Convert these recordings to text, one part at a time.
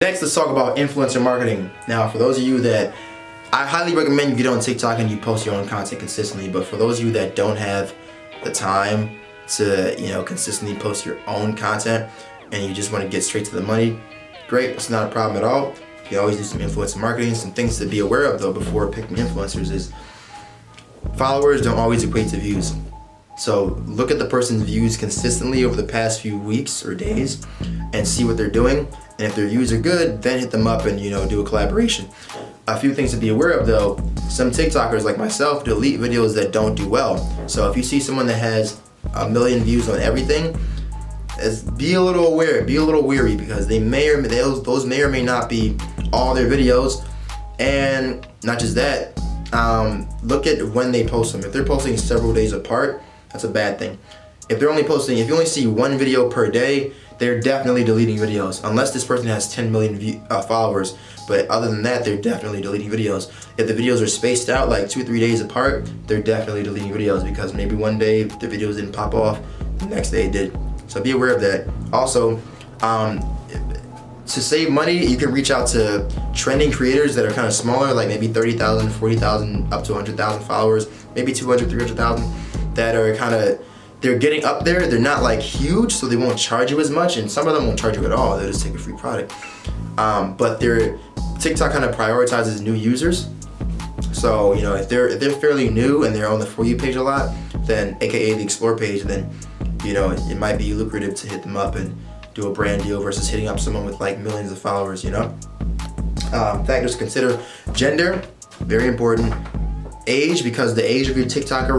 Next, let's talk about influencer marketing. Now, for those of you that, I highly recommend you get on TikTok and you post your own content consistently, but for those of you that don't have the time to, consistently post your own content and you just want to get straight to the money, great, it's not a problem at all. You can always do some influencer marketing. Some things to be aware of though before picking influencers is followers don't always equate to views. So look at the person's views consistently over the past few weeks or days and see what they're doing. And if their views are good, then hit them up and do a collaboration. A few things to be aware of though, some TikTokers like myself delete videos that don't do well. So if you see someone that has 1 million views on everything, be a little aware, be a little weary, because those may or may not be all their videos. And not just that, look at when they post them. If they're posting several days apart, that's a bad thing. If you only see one video per day, they're definitely deleting videos, unless this person has 10 million followers. But other than that, they're definitely deleting videos. If the videos are spaced out like 2-3 days apart, they're definitely deleting videos, because maybe one day the videos didn't pop off, the next day it did. So be aware of that. Also, to save money, you can reach out to trending creators that are kind of smaller, like maybe 30,000, 40,000, up to 100,000 followers, maybe 200, 300,000, that are they're getting up there. They're not like huge, so they won't charge you as much, and some of them won't charge you at all. They'll just take a free product. But TikTok kind of prioritizes new users. So if they're fairly new and they're on the For You page a lot, then AKA the Explore page, then it might be lucrative to hit them up and do a brand deal versus hitting up someone with like millions of followers. Factors to consider: gender, very important. Age, because the age of your TikToker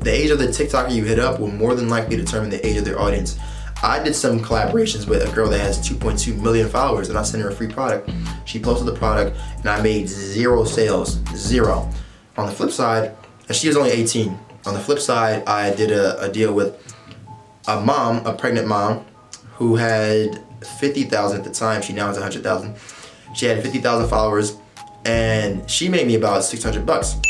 the age of the TikToker you hit up will more than likely determine the age of their audience. I did some collaborations with a girl that has 2.2 million followers, and I sent her a free product. She posted the product, and I made 0 sales, 0. On the flip side, and she was only 18. On the flip side, I did a deal with a pregnant mom, who had 50,000 at the time. She now has 100,000. She had 50,000 followers, and she made me about $600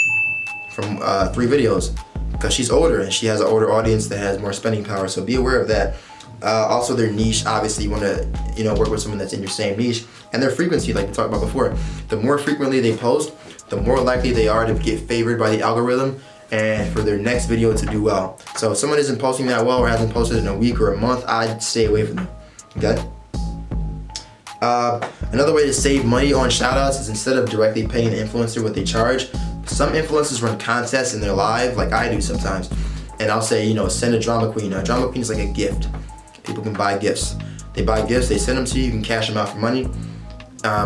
from 3 videos, because she's older and she has an older audience that has more spending power. So be aware of that. Also, their niche. Obviously, you want to work with someone that's in your same niche, and their frequency, like we talked about before. The more frequently they post, the more likely they are to get favored by the algorithm and for their next video to do well. So if someone isn't posting that well or hasn't posted in a week or a month, I'd stay away from them. Okay. Another way to save money on shoutouts is, instead of directly paying the influencer what they charge, some influencers run contests in their live, like I do sometimes. And I'll say, send a drama queen. A drama queen is like a gift. People can buy gifts. They buy gifts, they send them to you, you can cash them out for money.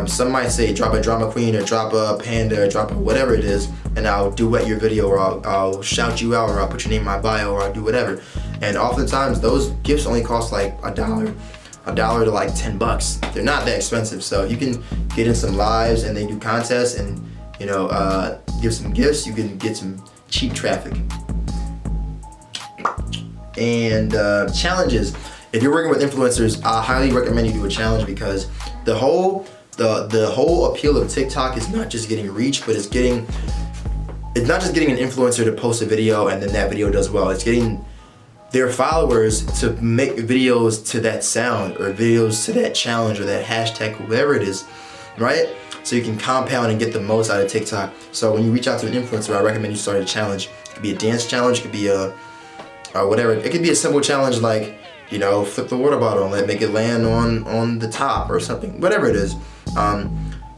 Some might say drop a drama queen, or drop a panda, or drop a whatever it is, and I'll duet your video, or I'll shout you out, or I'll put your name in my bio, or I'll do whatever. And oftentimes those gifts only cost like $1 to like $10. They're not that expensive. So you can get in some lives and they do contests and give some gifts. You can get some cheap traffic. And challenges. If you're working with influencers, I highly recommend you do a challenge, because the whole appeal of TikTok is not just getting reach, but it's not just getting an influencer to post a video and then that video does well. It's getting their followers to make videos to that sound, or videos to that challenge, or that hashtag, whatever it is, right? So you can compound and get the most out of TikTok. So when you reach out to an influencer, I recommend you start a challenge. It could be a dance challenge, it could be whatever. It could be a simple challenge like, flip the water bottle and make it land on the top or something, whatever it is.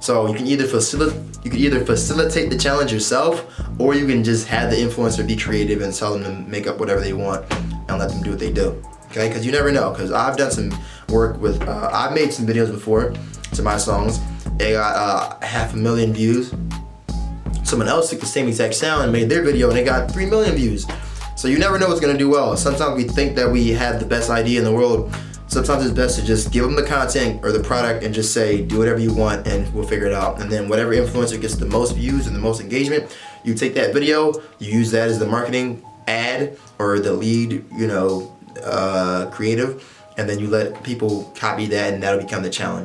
So you can either facilitate the challenge yourself, or you can just have the influencer be creative and tell them to make up whatever they want and let them do what they do. Okay, because you never know. Because I've done some work with, I've made some videos before to my songs. They got 500,000 views. Someone else took the same exact sound and made their video, and they got 3 million views. So you never know what's gonna do well. Sometimes we think that we have the best idea in the world. Sometimes it's best to just give them the content or the product and just say, do whatever you want and we'll figure it out. And then whatever influencer gets the most views and the most engagement, you take that video, you use that as the marketing ad or the lead, creative, and then you let people copy that, and that'll become the challenge.